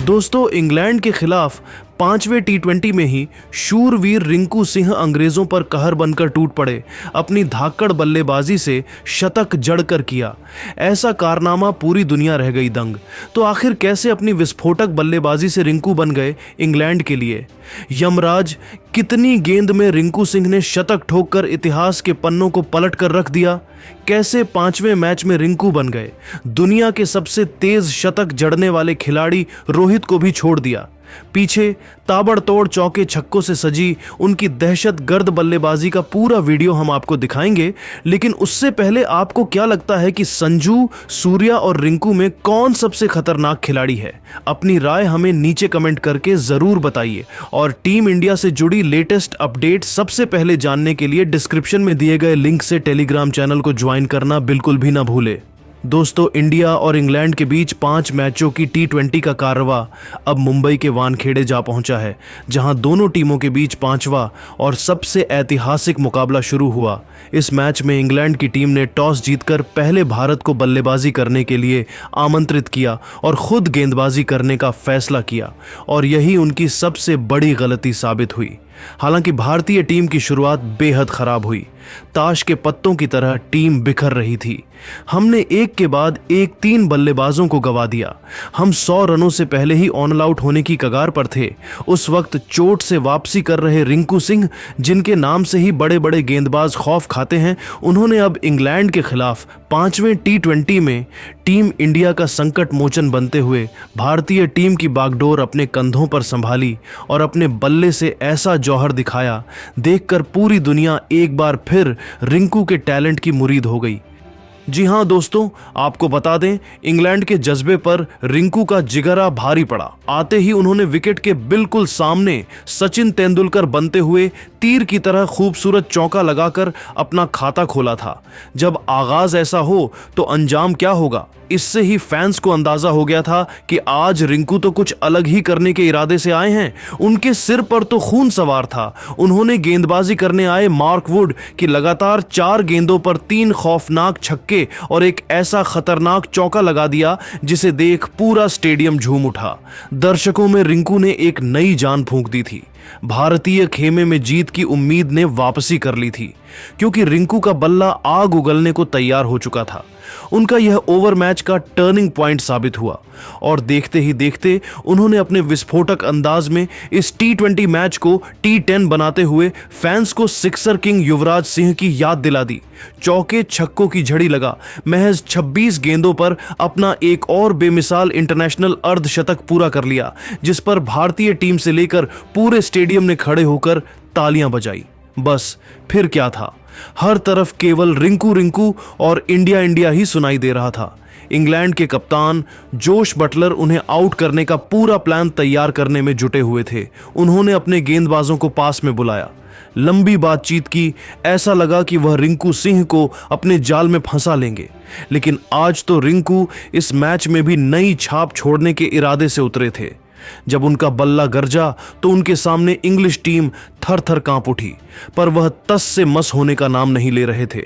दोस्तों, इंग्लैंड के खिलाफ 5वें टी20 में ही शूरवीर रिंकू सिंह अंग्रेजों पर कहर बनकर टूट पड़े। अपनी धाकड़ बल्लेबाजी से शतक जड़कर किया। ऐसा कारनामा पूरी दुनिया रह गई दंग। तो आखिर कैसे अपनी विस्फोटक बल्लेबाजी से रिंकू बन गए इंग्लैंड के लिए यमराज? कितनी गेंद में रिंकू सिंह ने शतक ठोककर इतिहास के पन्नों को पलट कर रख दिया? कैसे 5वें मैच में रिंकू बन गए? दुनिया के सबसे तेज शतक जड़ने वाले खिलाड़ी रोहित को भी छोड़ दिया। पीछे ताबड़तोड़ चौके छक्कों से सजी उनकी दहशत गर्द बल्लेबाजी का पूरा वीडियो हम आपको दिखाएंगे। लेकिन उससे पहले आपको क्या लगता है कि संजू, सूर्या और रिंकू में कौन सबसे खतरनाक खिलाड़ी है? अपनी राय हमें नीचे कमेंट करके जरूर बताइए। और टीम इंडिया से जुड़ी लेटेस्ट अपडेट सबसे पहले जानने के लिए डिस्क्रिप्शन में दिए गए लिंक से टेलीग्राम चैनल को ज्वाइन करना बिल्कुल भी ना भूले। दोस्तों, इंडिया और इंग्लैंड के बीच 5 मैचों की टी20 का कारवा अब मुंबई के वानखेड़े जा पहुंचा है, जहां दोनों टीमों के बीच 5वां और सबसे ऐतिहासिक मुकाबला शुरू हुआ। इस मैच में इंग्लैंड की टीम ने टॉस जीतकर पहले भारत को बल्लेबाजी करने के लिए आमंत्रित किया और खुद गेंदबाजी करने का फैसला किया, और यही उनकी सबसे बड़ी गलती साबित हुई। हालांकि भारतीय टीम की शुरुआत बेहद खराब हुई। ताश के पत्तों की तरह टीम बिखर रही थी। हमने एक के बाद एक 3 बल्लेबाजों को गंवा दिया। हम 100 रनों से पहले ही ऑन आउट होने की कगार पर थे। उस वक्त चोट से वापसी कर रहे रिंकू सिंह, जिनके नाम से ही बड़े बड़े गेंदबाज खौफ खाते हैं, उन्होंने अब इंग्लैंड के खिलाफ 5वें टी20 में टीम इंडिया का संकट मोचन बनते हुए भारतीय टीम की बागडोर अपने कंधों पर संभाली और अपने बल्ले से ऐसा जौहर दिखाया, देखकर पूरी दुनिया एक बार फिर रिंकू के टैलेंट की मुरीद हो गई। जी हां दोस्तों, आपको बता दें, इंग्लैंड के जज्बे पर रिंकू का जिगरा भारी पड़ा। आते ही उन्होंने विकेट के बिल्कुल सामने सचिन तेंदुलकर बनते हुए तीर की तरह खूबसूरत चौका लगाकर अपना खाता खोला था। जब आगाज ऐसा हो तो अंजाम क्या होगा, इससे ही फैंस को अंदाजा हो गया था कि आज रिंकू तो कुछ अलग ही करने के इरादे से आए हैं। उनके सिर पर तो खून सवार था। उन्होंने गेंदबाजी करने आए मार्क वुड की लगातार 4 गेंदों पर 3 खौफनाक छक्के और एक ऐसा खतरनाक चौका लगा दिया जिसे देख पूरा स्टेडियम झूम उठा। दर्शकों में रिंकू ने एक नई जान फूंक दी थी। भारतीय खेमे में जीत की उम्मीद ने वापसी कर ली थी, क्योंकि रिंकू का बल्ला आग उगलने को तैयार हो चुका था। उनका यह ओवर मैच का टर्निंग पॉइंट साबित हुआ और देखते ही देखते उन्होंने अपने विस्फोटक अंदाज में इस टी20 मैच को T10 बनाते हुए फैंस को सिक्सर किंग युवराज सिंह की याद दिला दी। चौके छक्कों की झड़ी लगा महज 26 गेंदों पर अपना एक और बेमिसाल इंटरनेशनल अर्धशतक पूरा कर लिया, जिस पर भारतीय टीम से लेकर पूरे स्टेडियम ने खड़े होकर तालियां बजाई। बस फिर क्या था, हर तरफ केवल रिंकू रिंकू और इंडिया इंडिया ही सुनाई दे रहा था। इंग्लैंड के कप्तान जोश बटलर उन्हें आउट करने का पूरा प्लान तैयार करने में जुटे हुए थे। उन्होंने अपने गेंदबाजों को पास में बुलाया, लंबी बातचीत की। ऐसा लगा कि वह रिंकू सिंह को अपने जाल में फंसा लेंगे। लेकिन आज तो रिंकू इस मैच में भी नई छाप छोड़ने के इरादे से उतरे थे। जब उनका बल्ला गरजा तो उनके सामने इंग्लिश टीम थर थर कांप उठी, पर वह तस से मस होने का नाम नहीं ले रहे थे।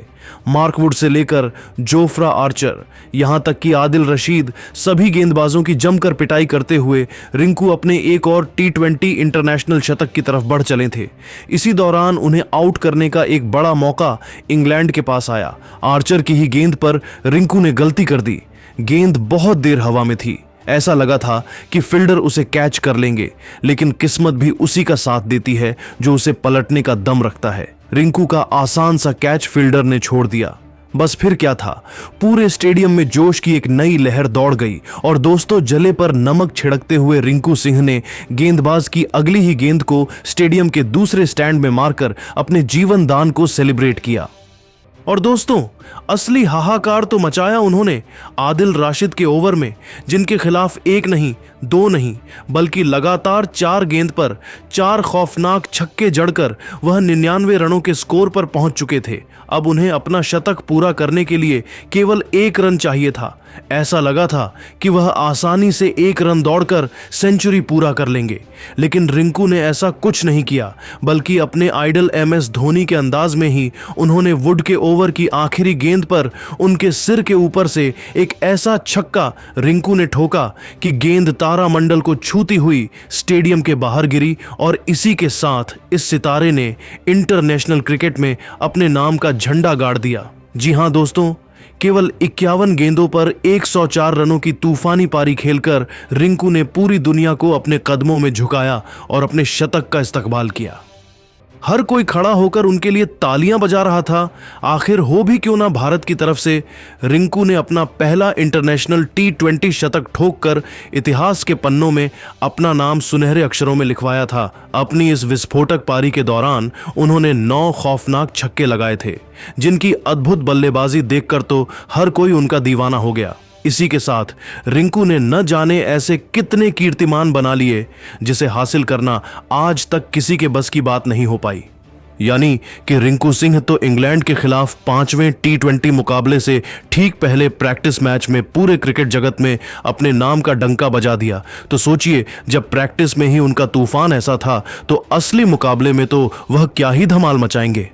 मार्कवुड से लेकर जोफ्रा आर्चर, यहां तक कि आदिल रशीद, सभी गेंदबाजों की जमकर पिटाई करते हुए रिंकू अपने एक और टी20 इंटरनेशनल शतक की तरफ बढ़ चले थे। इसी दौरान उन्हें आउट करने का एक बड़ा मौका इंग्लैंड के पास आया। आर्चर की ही गेंद पर रिंकू ने गलती कर दी। गेंद बहुत देर हवा में थी। ऐसा लगा था कि फील्डर उसे कैच कर लेंगे, लेकिन किस्मत भी उसी का साथ देती है जो उसे पलटने का दम रखता है। रिंकू का आसान सा कैच फील्डर ने छोड़ दिया। बस फिर क्या था, पूरे स्टेडियम में जोश की एक नई लहर दौड़ गई और दोस्तों, जले पर नमक छिड़कते हुए रिंकू सिंह ने गेंदबाज की अगली ही गेंद को स्टेडियम के दूसरे स्टैंड में मारकर अपने जीवन दान को सेलिब्रेट किया। और दोस्तों, असली हाहाकार तो मचाया उन्होंने आदिल राशिद के ओवर में, जिनके खिलाफ 1 नहीं 2 नहीं बल्कि लगातार 4 गेंद पर 4 खौफनाक छक्के जड़कर वह 99 रनों के स्कोर पर पहुंच चुके थे। अब उन्हें अपना शतक पूरा करने के लिए केवल 1 रन चाहिए था। ऐसा लगा था कि वह आसानी से 1 रन दौड़कर सेंचुरी पूरा कर लेंगे, लेकिन रिंकू ने ऐसा कुछ नहीं किया, बल्कि अपने आइडल MS धोनी के अंदाज में ही उन्होंने वुड के ओवर की आखिरी गेंद पर उनके सिर के ऊपर से एक ऐसा छक्का रिंकू ने ठोका कि गेंद तारामंडल को छूती हुई स्टेडियम के बाहर गिरी और इसी के साथ इस सितारे ने इंटरनेशनल क्रिकेट में अपने नाम का झंडा गाड़ दिया। जी हां दोस्तों, केवल 51 गेंदों पर 104 रनों की तूफानी पारी खेलकर रिंकू ने पूरी दुनिया को अपने कदमों में झुकाया और अपने शतक का इस्तकबाल किया। हर कोई खड़ा होकर उनके लिए तालियां बजा रहा था। आखिर हो भी क्यों ना भारत की तरफ से, रिंकू ने अपना पहला इंटरनेशनल T20 शतक ठोककर इतिहास के पन्नों में अपना नाम सुनहरे अक्षरों में लिखवाया था। अपनी इस विस्फोटक पारी के दौरान उन्होंने 9 खौफनाक छक्के लगाए थे, जिनकी अद्भुत बल्लेबाजी देखकर तो हर कोई उनका दीवाना हो गया। इसी के साथ रिंकू ने न जाने ऐसे कितने कीर्तिमान बना लिए जिसे हासिल करना आज तक किसी के बस की बात नहीं हो पाई। यानी कि रिंकू सिंह तो इंग्लैंड के खिलाफ 5वें T20 मुकाबले से ठीक पहले प्रैक्टिस मैच में पूरे क्रिकेट जगत में अपने नाम का डंका बजा दिया, तो सोचिए जब प्रैक्टिस में ही उनका तूफान ऐसा था तो असली मुकाबले में तो वह क्या ही धमाल मचाएंगे।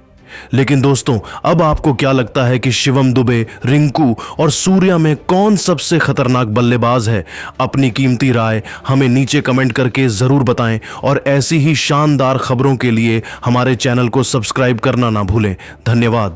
लेकिन दोस्तों, अब आपको क्या लगता है कि शिवम दुबे, रिंकू और सूर्या में कौन सबसे खतरनाक बल्लेबाज है? अपनी कीमती राय हमें नीचे कमेंट करके जरूर बताएं और ऐसी ही शानदार खबरों के लिए हमारे चैनल को सब्सक्राइब करना ना भूलें। धन्यवाद।